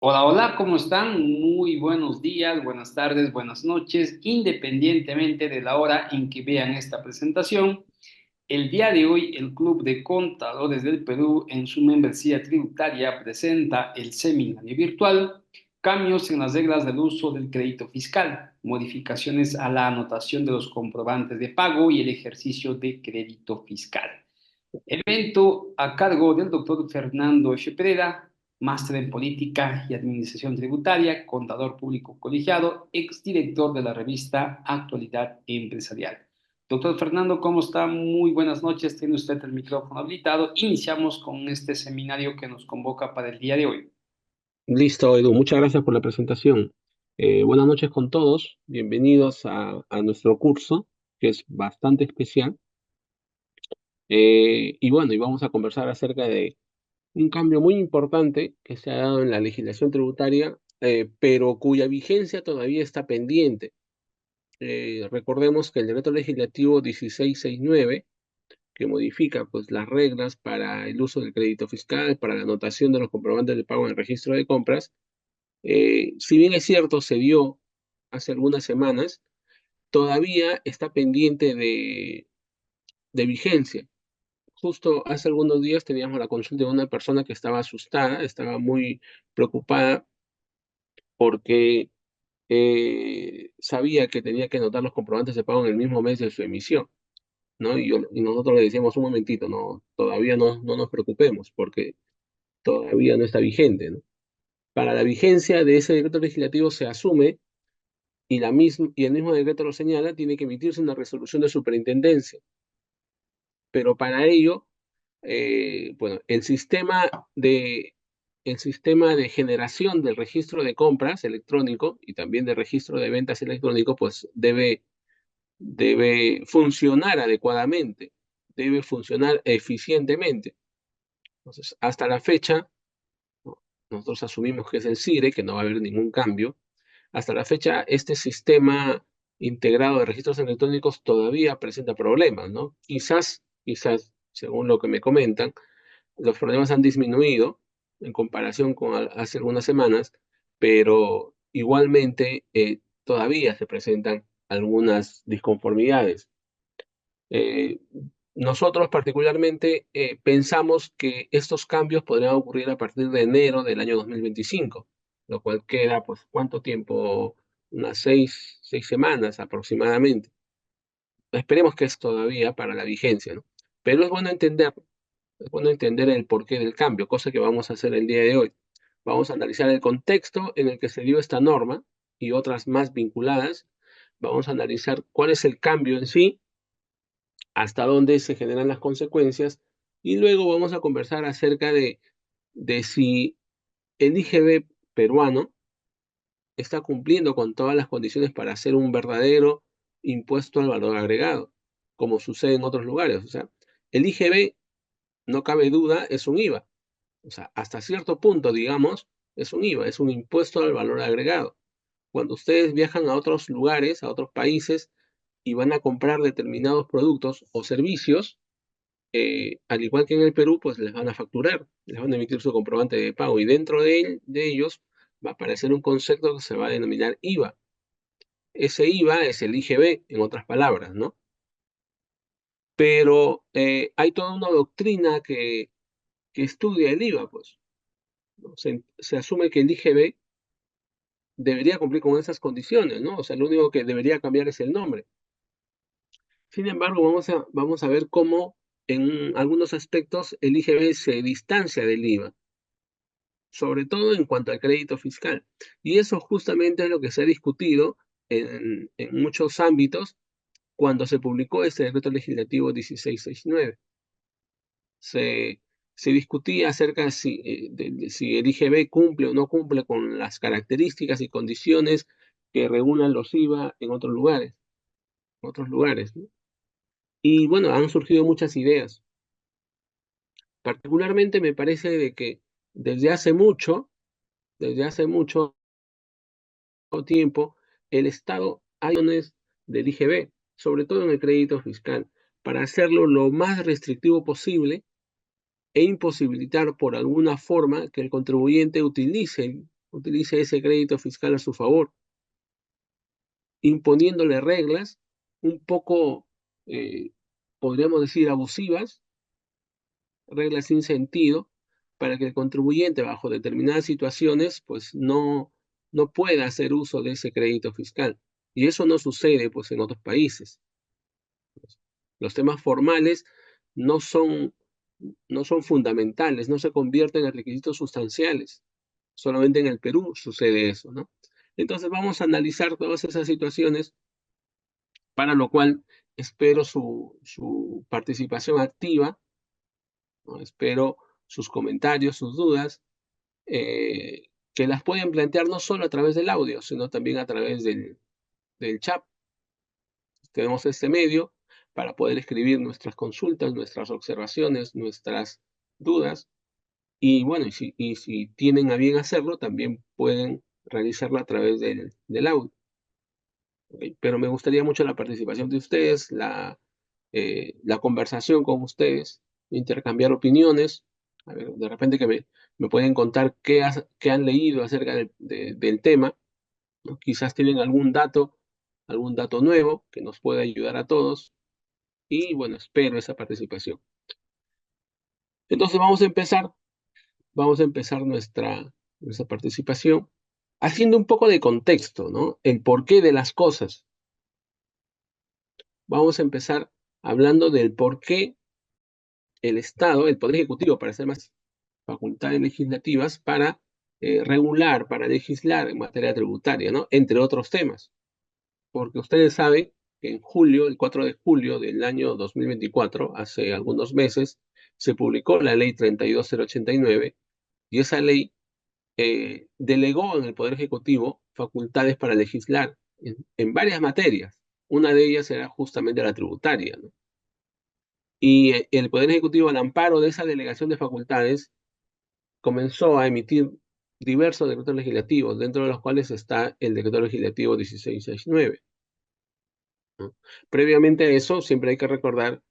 Hola, hola, ¿cómo están? Muy buenos días, buenas tardes, buenas noches, independientemente de la hora en que vean esta presentación. El día de hoy, el Club de Contadores del Perú, en su membresía tributaria, presenta el seminario virtual Cambios en las reglas del uso del crédito fiscal, modificaciones a la anotación de los comprobantes de pago y el ejercicio de crédito fiscal. Evento a cargo del doctor Fernando F. Pereira, máster en Política y Administración Tributaria, contador público colegiado, exdirector de la revista Actualidad Empresarial. Doctor Fernando, ¿cómo está? Muy buenas noches. Tiene usted el micrófono habilitado. Iniciamos con este seminario que nos convoca para el día de hoy. Listo, Edu, muchas gracias por la presentación. Buenas noches con todos, bienvenidos a nuestro curso, que es bastante especial. Y bueno, y vamos a conversar acerca de un cambio muy importante que se ha dado en la legislación tributaria, pero cuya vigencia todavía está pendiente. Recordemos que el decreto legislativo 1669, que modifica pues, las reglas para el uso del crédito fiscal, para la anotación de los comprobantes de pago en el registro de compras, si bien es cierto, se dio hace algunas semanas, todavía está pendiente de vigencia. Justo hace algunos días teníamos la consulta de una persona que estaba asustada, estaba muy preocupada porque sabía que tenía que anotar los comprobantes de pago en el mismo mes de su emisión, ¿no? Y nosotros le decíamos, un momentito, no, todavía no nos preocupemos porque todavía no está vigente, ¿no? Para la vigencia de ese decreto legislativo se asume y el mismo decreto lo señala, tiene que emitirse una resolución de superintendencia. Pero para ello, bueno, el sistema de generación del registro de compras electrónico y también del registro de ventas electrónico, pues debe funcionar adecuadamente, debe funcionar eficientemente. Entonces, hasta la fecha, ¿no? Nosotros asumimos que es el CIRE, que no va a haber ningún cambio. Hasta la fecha, este sistema integrado de registros electrónicos todavía presenta problemas, ¿no? Quizás, según lo que me comentan, los problemas han disminuido en comparación con hace algunas semanas, pero igualmente todavía se presentan algunas disconformidades. Eh, Nosotros particularmente pensamos que estos cambios podrían ocurrir a partir de enero del año 2025, lo cual queda, pues, ¿cuánto tiempo? Unas seis semanas aproximadamente. Esperemos que es todavía para la vigencia, ¿no? Pero es bueno entender el porqué del cambio, cosa que vamos a hacer el día de hoy. Vamos a analizar el contexto en el que se dio esta norma y otras más vinculadas. Vamos a analizar cuál es el cambio en sí, hasta dónde se generan las consecuencias, y luego vamos a conversar acerca de si el IGB peruano está cumpliendo con todas las condiciones para hacer un verdadero impuesto al valor agregado, como sucede en otros lugares. O sea, el IGB, no cabe duda, es un IVA. O sea, hasta cierto punto, digamos, es un IVA, es un impuesto al valor agregado. Cuando ustedes viajan a otros lugares, a otros países, y van a comprar determinados productos o servicios, al igual que en el Perú, pues les van a facturar, les van a emitir su comprobante de pago y dentro de ellos va a aparecer un concepto que se va a denominar IVA. Ese IVA es el IGB, en otras palabras, ¿no? Pero hay toda una doctrina que estudia el IVA, pues, ¿no? Se asume que el IGB debería cumplir con esas condiciones, ¿no? O sea, lo único que debería cambiar es el nombre. Sin embargo, vamos a ver cómo en algunos aspectos el IGB se distancia del IVA, sobre todo en cuanto al crédito fiscal. Y eso justamente es lo que se ha discutido en muchos ámbitos cuando se publicó este decreto legislativo 1669. Se, Se discutía acerca de si el IGB cumple o no cumple con las características y condiciones que regulan los IVA en otros lugares, ¿no? Y bueno, han surgido muchas ideas. Particularmente me parece de que desde hace mucho tiempo, el Estado hay acciones del IGB, sobre todo en el crédito fiscal, para hacerlo lo más restrictivo posible e imposibilitar por alguna forma que el contribuyente utilice utilice ese crédito fiscal a su favor, imponiéndole reglas un poco, podríamos decir, abusivas, reglas sin sentido, para que el contribuyente bajo determinadas situaciones pues no pueda hacer uso de ese crédito fiscal. Y eso no sucede pues en otros países. Los temas formales no son, no son fundamentales, no se convierten en requisitos sustanciales. Solamente en el Perú sucede eso, ¿no? Entonces vamos a analizar todas esas situaciones, para lo cual espero su participación activa, ¿no? Espero sus comentarios, sus dudas, que las pueden plantear no solo a través del audio, sino también a través del chat. Tenemos este medio para poder escribir nuestras consultas, nuestras observaciones, nuestras dudas. Y bueno, y si tienen a bien hacerlo, también pueden realizarlo a través del audio. ¿Ok? Pero me gustaría mucho la participación de ustedes, la conversación con ustedes, intercambiar opiniones. A ver, de repente que me pueden contar qué han leído acerca del tema, ¿no? Quizás tienen algún dato nuevo que nos pueda ayudar a todos. Y bueno, espero esa participación. Entonces vamos a empezar nuestra participación haciendo un poco de contexto, ¿no? El porqué de las cosas. Vamos a empezar hablando del por qué el Estado, el Poder Ejecutivo, para ser más facultades legislativas, para regular, para legislar en materia tributaria, ¿no? Entre otros temas. Porque ustedes saben que en julio, el 4 de julio del año 2024, hace algunos meses, se publicó la ley 32089, y esa ley delegó en el Poder Ejecutivo facultades para legislar en varias materias. Una de ellas era justamente la tributaria, ¿no? Y el Poder Ejecutivo, al amparo de esa delegación de facultades, comenzó a emitir diversos decretos legislativos, dentro de los cuales está el decreto legislativo 1669, ¿no? Previamente a eso, siempre hay que recordar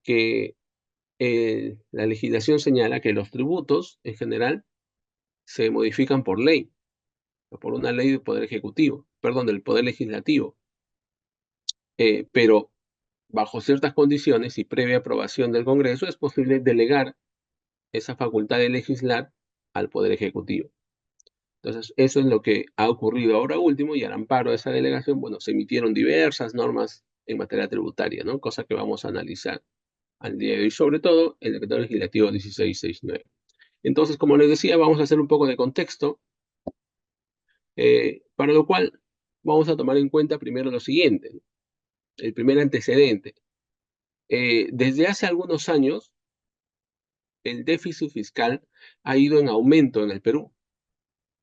que la legislación señala que los tributos, en general, se modifican por ley, o por una ley del Poder Ejecutivo, perdón, del Poder Legislativo, pero bajo ciertas condiciones y previa aprobación del Congreso es posible delegar esa facultad de legislar al Poder Ejecutivo. Entonces, eso es lo que ha ocurrido ahora último, y al amparo de esa delegación, bueno, se emitieron diversas normas en materia tributaria, ¿no? Cosa que vamos a analizar al día de hoy, sobre todo el decreto legislativo 1669. Entonces, como les decía, vamos a hacer un poco de contexto, para lo cual vamos a tomar en cuenta primero lo siguiente, ¿no? El primer antecedente. Desde hace algunos años, el déficit fiscal ha ido en aumento en el Perú.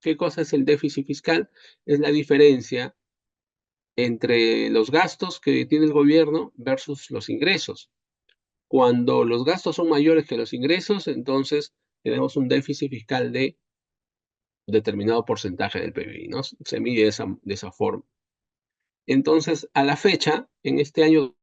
¿Qué cosa es el déficit fiscal? Es la diferencia entre los gastos que tiene el gobierno versus los ingresos. Cuando los gastos son mayores que los ingresos, entonces tenemos un déficit fiscal de determinado porcentaje del PBI, ¿no? Se mide de esa forma. Entonces, a la fecha, en este año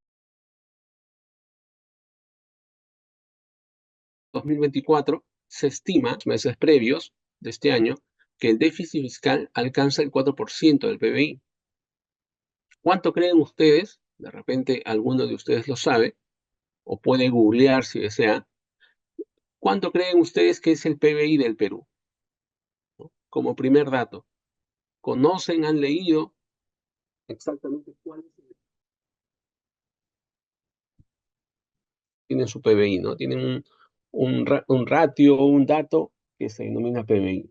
2024, se estima, meses previos de este año, que el déficit fiscal alcanza el 4% del PBI. ¿Cuánto creen ustedes? De repente alguno de ustedes lo sabe, o puede googlear si desea. ¿Cuánto creen ustedes que es el PBI del Perú? ¿No? Como primer dato. ¿Conocen, han leído exactamente cuál es tienen su PBI, ¿no? Tienen un ratio o un dato que se denomina PBI.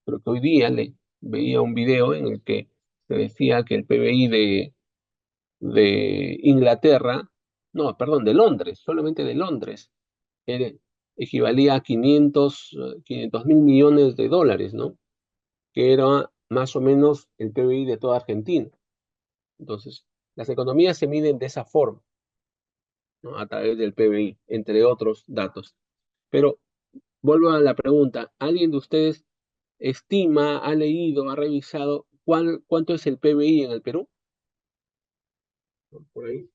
Creo que hoy día veía un video en el que se decía que el PBI de Inglaterra, no, perdón, de Londres, solamente de Londres, era- equivalía a 500 mil millones de dólares, ¿no? Que era más o menos el PBI de toda Argentina. Entonces, las economías se miden de esa forma, ¿no? A través del PBI, entre otros datos. Pero vuelvo a la pregunta, ¿alguien de ustedes estima, ha leído, ha revisado cuánto es el PBI en el Perú? Por ahí,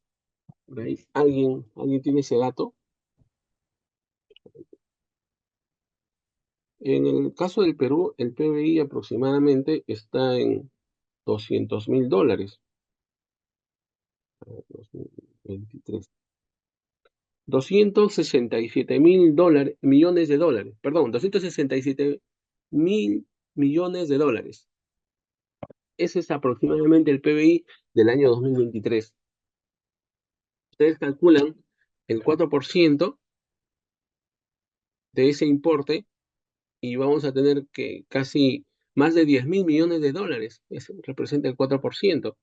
por ahí. ¿Alguien tiene ese dato? En el caso del Perú, el PBI aproximadamente está en $200.000. 2023. $267.000 millones, perdón, $267.000 millones. Ese es aproximadamente el PBI del año 2023. Ustedes calculan el 4% de ese importe y vamos a tener que casi más de $10.000 millones. Eso representa el 4%.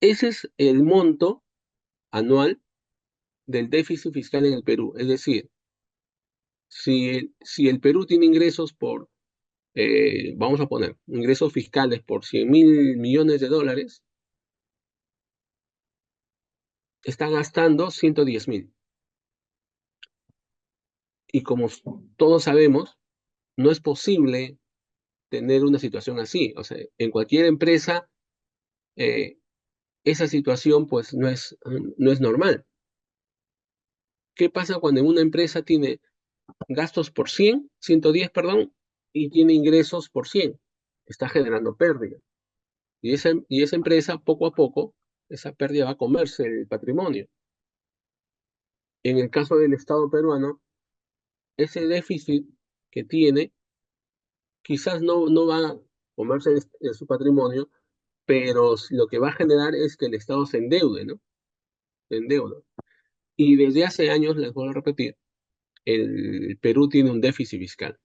Ese es el monto anual del déficit fiscal en el Perú. Es decir, si el Perú tiene ingresos vamos a poner, ingresos fiscales por $100.000 millones, está gastando 110.000. Y como todos sabemos, no es posible tener una situación así. O sea, en cualquier empresa, eh, esa situación pues no es normal. ¿Qué pasa cuando en una empresa tiene gastos por 110, perdón, y tiene ingresos por 100? Está generando pérdida. Y esa empresa, poco a poco, esa pérdida va a comerse el patrimonio. En el caso del Estado peruano, ese déficit que tiene quizás no va a comerse en su patrimonio, pero lo que va a generar es que el Estado se endeude, ¿no? Se endeuda. Y desde hace años, les vuelvo a repetir, el Perú tiene un déficit fiscal,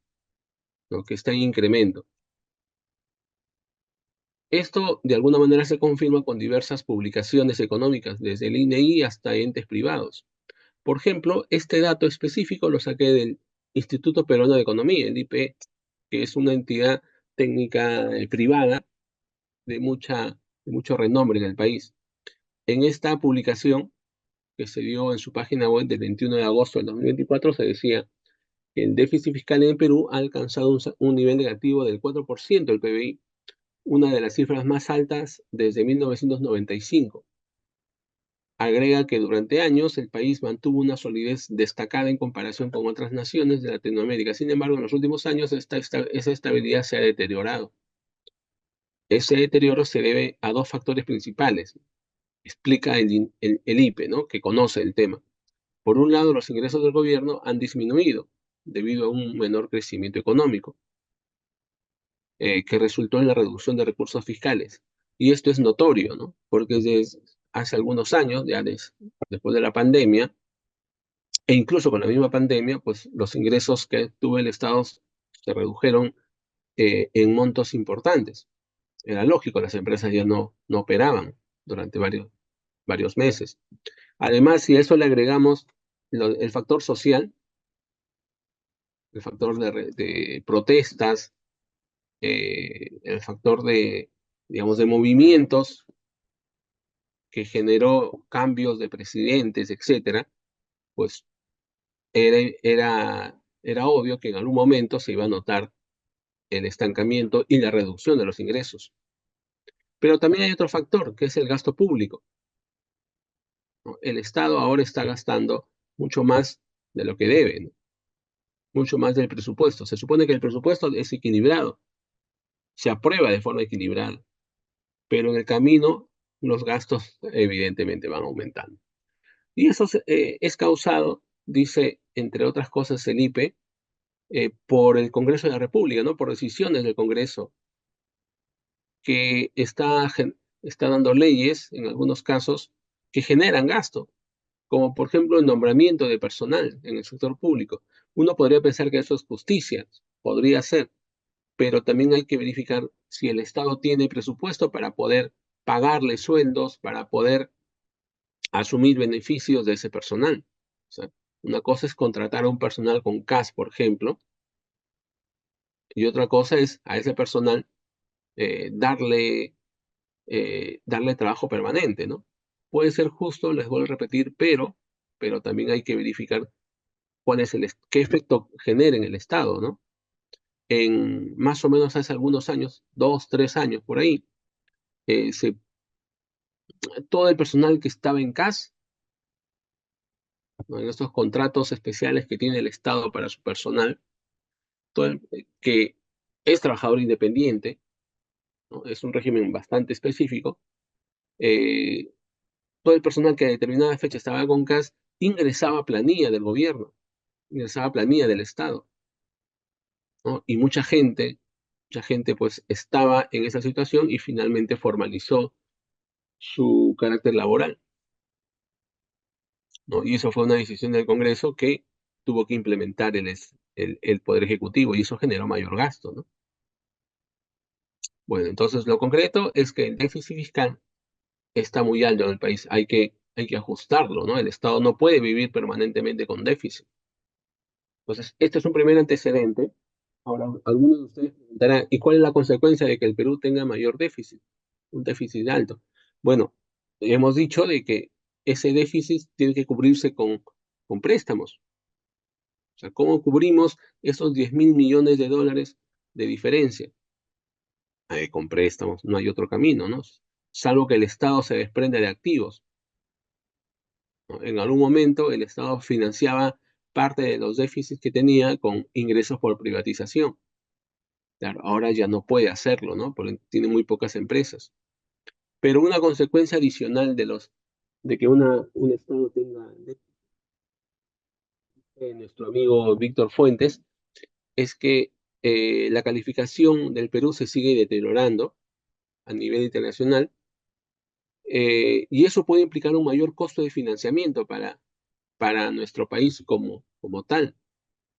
¿no? Que está en incremento. Esto de alguna manera se confirma con diversas publicaciones económicas, desde el INEI hasta entes privados. Por ejemplo, este dato específico lo saqué del Instituto Peruano de Economía, el IP, que es una entidad técnica privada de mucho renombre en el país. En esta publicación, que se dio en su página web del 21 de agosto del 2024, se decía que el déficit fiscal en Perú ha alcanzado un nivel negativo del 4% del PBI, una de las cifras más altas desde 1995. Agrega que durante años el país mantuvo una solidez destacada en comparación con otras naciones de Latinoamérica. Sin embargo, en los últimos años esa estabilidad se ha deteriorado. Ese deterioro se debe a dos factores principales, explica el IPE, ¿no? Que conoce el tema. Por un lado, los ingresos del gobierno han disminuido debido a un menor crecimiento económico, que resultó en la reducción de recursos fiscales. Y esto es notorio, ¿no? Porque desde hace algunos años, ya después de la pandemia, e incluso con la misma pandemia, pues los ingresos que tuvo el Estado se redujeron en montos importantes. Era lógico, las empresas ya no operaban durante varios meses. Además, si a eso le agregamos el factor social, el factor de protestas, el factor digamos, de movimientos que generó cambios de presidentes, etcétera, pues era obvio que en algún momento se iba a notar el estancamiento y la reducción de los ingresos. Pero también hay otro factor, que es el gasto público, ¿no? El Estado ahora está gastando mucho más de lo que debe, ¿no? Mucho más del presupuesto. Se supone que el presupuesto es equilibrado, se aprueba de forma equilibrada, pero en el camino los gastos evidentemente van aumentando. Y eso es causado, dice, entre otras cosas, el IPE, por el Congreso de la República, ¿no? Por decisiones del Congreso, que está dando leyes, en algunos casos, que generan gasto, como por ejemplo el nombramiento de personal en el sector público. Uno podría pensar que eso es justicia, podría ser, pero también hay que verificar si el Estado tiene presupuesto para poder pagarle sueldos, para poder asumir beneficios de ese personal. O sea, una cosa es contratar a un personal con CAS, por ejemplo, y otra cosa es a ese personal darle trabajo permanente, ¿no? Puede ser justo, les vuelvo a repetir, pero también hay que verificar qué efecto genera en el Estado, ¿no? En más o menos hace algunos años, 2, 3 años por ahí, eh, se, todo el personal que estaba en CAS, ¿no? En estos contratos especiales que tiene el Estado para su personal, que es trabajador independiente, ¿no? Es un régimen bastante específico. Todo el personal que a determinada fecha estaba con CAS ingresaba a planilla del gobierno, ingresaba a planilla del Estado, ¿no? Y mucha gente pues estaba en esa situación y finalmente formalizó su carácter laboral, ¿no? Y eso fue una decisión del Congreso que tuvo que implementar el Poder Ejecutivo y eso generó mayor gasto, ¿no? Bueno, entonces lo concreto es que el déficit fiscal está muy alto en el país, hay que ajustarlo, ¿no? El Estado no puede vivir permanentemente con déficit. Entonces, este es un primer antecedente. Ahora, algunos de ustedes preguntarán, ¿y cuál es la consecuencia de que el Perú tenga mayor déficit? Un déficit alto. Bueno, hemos dicho de que ese déficit tiene que cubrirse con préstamos. O sea, ¿cómo cubrimos esos 10.000 millones de dólares de diferencia? Con préstamos, no hay otro camino, ¿no? Salvo que el Estado se desprenda de activos, ¿no? En algún momento el Estado financiaba parte de los déficits que tenía con ingresos por privatización. Claro, ahora ya no puede hacerlo, ¿no? Porque tiene muy pocas empresas. Pero una consecuencia adicional de que un Estado tenga déficit, nuestro amigo Víctor Fuentes, es que la calificación del Perú se sigue deteriorando a nivel internacional, y eso puede implicar un mayor costo de financiamiento para nuestro país como tal,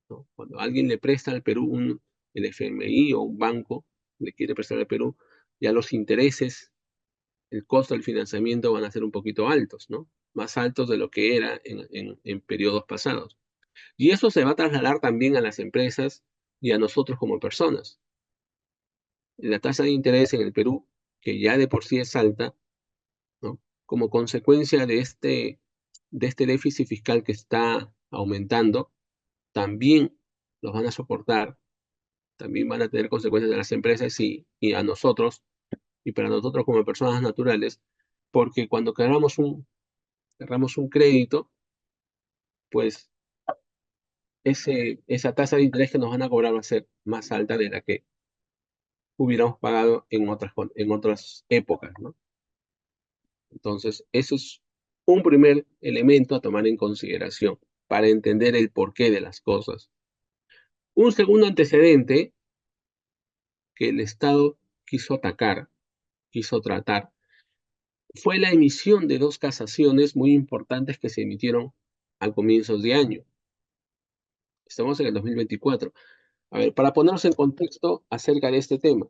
¿no? Cuando alguien le presta al Perú, el FMI o un banco le quiere prestar al Perú, ya los intereses, el costo del financiamiento van a ser un poquito altos, ¿no? Más altos de lo que era en periodos pasados. Y eso se va a trasladar también a las empresas y a nosotros como personas. La tasa de interés en el Perú, que ya de por sí es alta, ¿no? Como consecuencia de este déficit fiscal que está aumentando, también los van a soportar, también van a tener consecuencias de las empresas y a nosotros, y para nosotros como personas naturales, porque cuando queramos un crédito, pues esa tasa de interés que nos van a cobrar va a ser más alta de la que hubiéramos pagado en otras épocas, ¿no? Entonces, eso es un primer elemento a tomar en consideración para entender el porqué de las cosas. Un segundo antecedente que el Estado quiso tratar, fue la emisión de dos casaciones muy importantes que se emitieron al comienzos de año. Estamos en el 2024. A ver, para ponernos en contexto acerca de este tema,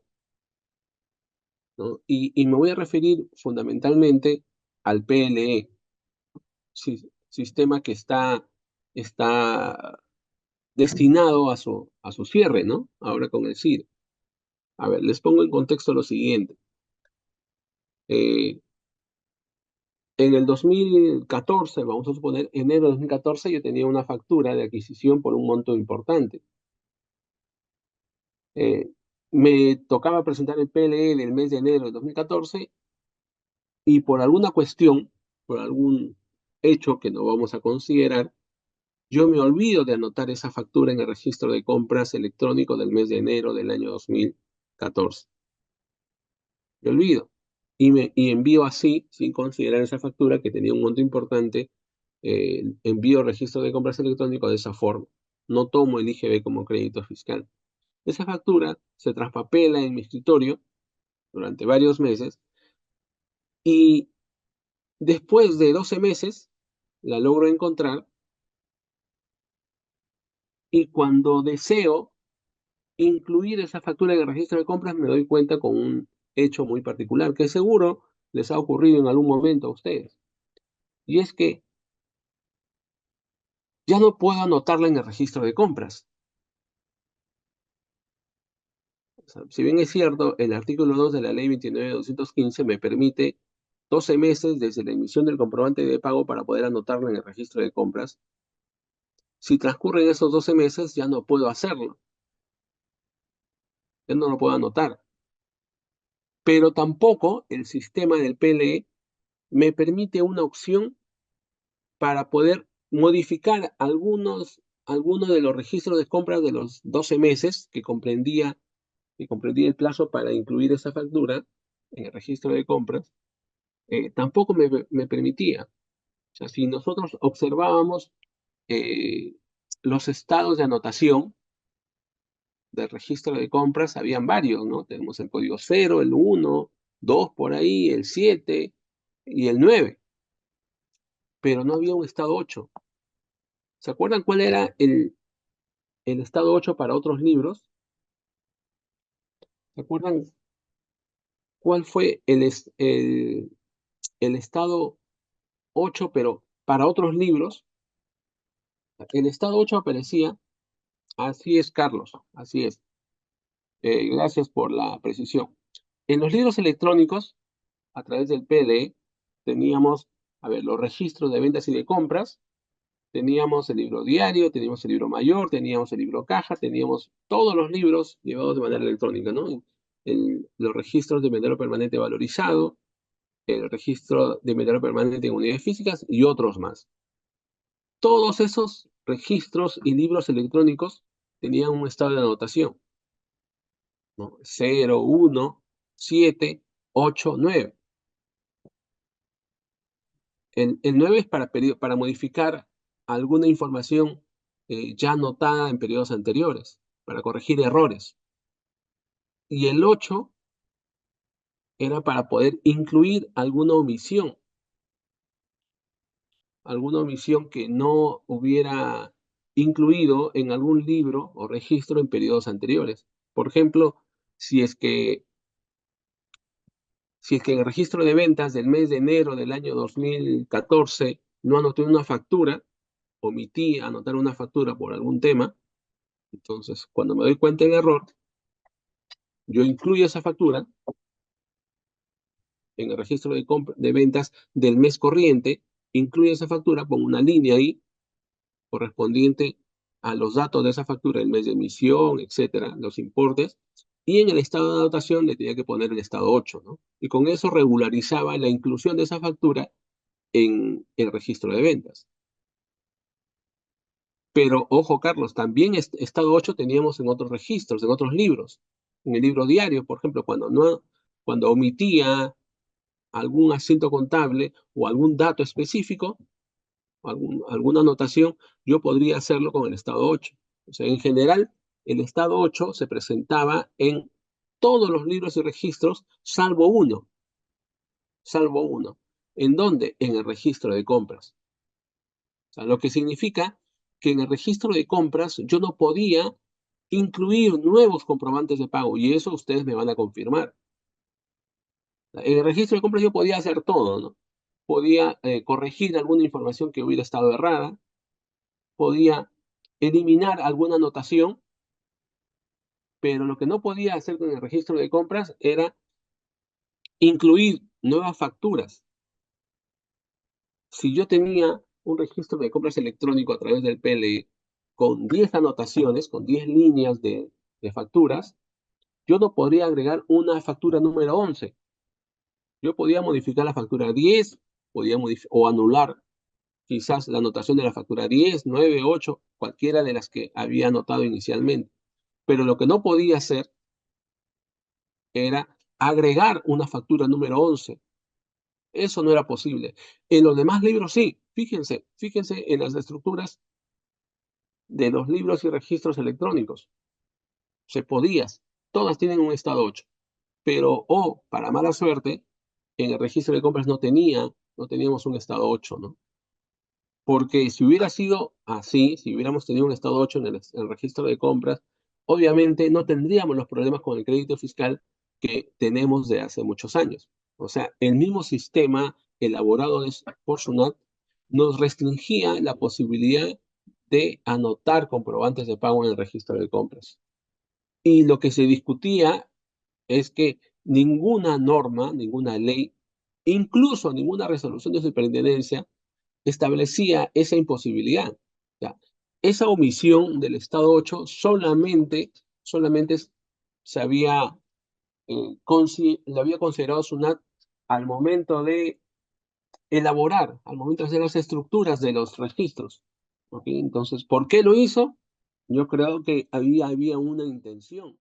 ¿no? Y me voy a referir fundamentalmente al PLE, sistema que está destinado a su cierre, ¿no? Ahora con el CID. A ver, les pongo en contexto lo siguiente. Eh, en el 2014, vamos a suponer, enero de 2014, yo tenía una factura de adquisición por un monto importante. Eh, Me tocaba presentar el PLE del mes de enero de 2014 y por alguna cuestión, por algún hecho que no vamos a considerar, yo me olvido de anotar esa factura en el registro de compras electrónico del mes de enero del año 2014. Me olvido. Y envío así, sin considerar esa factura que tenía un monto importante, envío registro de compras electrónico de esa forma. No tomo el IGB como crédito fiscal. Esa factura se traspapela en mi escritorio durante varios meses y después de 12 meses la logro encontrar y cuando deseo incluir esa factura en el registro de compras me doy cuenta con un hecho muy particular que seguro les ha ocurrido en algún momento a ustedes. Y es que ya no puedo anotarla en el registro de compras. O sea, si bien es cierto, el artículo 2 de la ley 29.215 me permite 12 meses desde la emisión del comprobante de pago para poder anotarlo en el registro de compras. Si transcurren esos 12 meses, ya no puedo hacerlo, ya no lo puedo anotar. Pero tampoco el sistema del PLE me permite una opción para poder modificar alguno de los registros de compras de los 12 meses que comprendía el plazo para incluir esa factura en el registro de compras, tampoco me permitía. O sea, si nosotros observábamos eh, los estados de anotación del registro de compras, habían varios, ¿no? Tenemos el código 0, el 1, 2 por ahí, el 7 y el 9, pero no había un estado 8. ¿Se acuerdan cuál era el estado 8 para otros libros? ¿Se acuerdan cuál fue el estado 8, pero para otros libros? El estado 8 aparecía, así es, Carlos, así es. Gracias por la precisión. En los libros electrónicos, a través del PDE, teníamos, a ver, los registros de ventas y de compras, teníamos el libro diario, teníamos el libro mayor, teníamos el libro caja, teníamos todos los libros llevados de manera electrónica, ¿no? Los registros de inventario permanente valorizado, el registro de inventario permanente en unidades físicas y otros más. Todos esos registros y libros electrónicos tenían un estado de anotación, ¿no? 0, 1, 7, 8, 9. El 9 es para modificar alguna información ya anotada en periodos anteriores, para corregir errores. Y el 8 era para poder incluir alguna omisión que no hubiera incluido en algún libro o registro en periodos anteriores. Por ejemplo, si es que, si es que en el registro de ventas del mes de enero del año 2014 no anoté una factura, omití anotar una factura por algún tema, entonces cuando me doy cuenta del error, yo incluyo esa factura en el registro de ventas del mes corriente, incluyo esa factura, pongo una línea ahí correspondiente a los datos de esa factura, el mes de emisión, etcétera, los importes, y en el estado de anotación le tenía que poner el estado 8, ¿no? Y con eso regularizaba la inclusión de esa factura en el registro de ventas. Pero, ojo, Carlos, también estado 8 teníamos en otros registros, en otros libros. En el libro diario, por ejemplo, cuando omitía algún asiento contable o algún dato específico, alguna anotación, yo podría hacerlo con el estado 8. O sea, en general, el estado 8 se presentaba en todos los libros y registros, salvo uno. ¿En dónde? En el registro de compras. O sea, lo que significa que en el registro de compras yo no podía incluir nuevos comprobantes de pago, y eso ustedes me van a confirmar. En el registro de compras yo podía hacer todo, ¿no? Podía corregir alguna información que hubiera estado errada, podía eliminar alguna anotación, pero lo que no podía hacer con el registro de compras era incluir nuevas facturas. Si yo tenía un registro de compras electrónico a través del PLE con 10 anotaciones, con 10 líneas de facturas, yo no podría agregar una factura número 11. Yo podía modificar la factura 10, o anular quizás la anotación de la factura 10, 9, 8, cualquiera de las que había anotado inicialmente. Pero lo que no podía hacer era agregar una factura número 11. Eso no era posible. En los demás libros sí. Fíjense en las estructuras de los libros y registros electrónicos. Se podía. Todas tienen un estado 8. Pero, para mala suerte, en el registro de compras no teníamos un estado 8, ¿no? Porque si hubiera sido así, si hubiéramos tenido un estado 8 en el registro de compras, obviamente no tendríamos los problemas con el crédito fiscal que tenemos de hace muchos años. O sea, el mismo sistema elaborado por SUNAT nos restringía la posibilidad de anotar comprobantes de pago en el registro de compras. Y lo que se discutía es que ninguna norma, ninguna ley, incluso ninguna resolución de superintendencia, establecía esa imposibilidad. O sea, esa omisión del estado 8 solamente se había, lo había considerado SUNAT al momento de elaborar, al momento de hacer las estructuras de los registros. ¿Ok? Entonces, ¿por qué lo hizo? Yo creo que había una intención.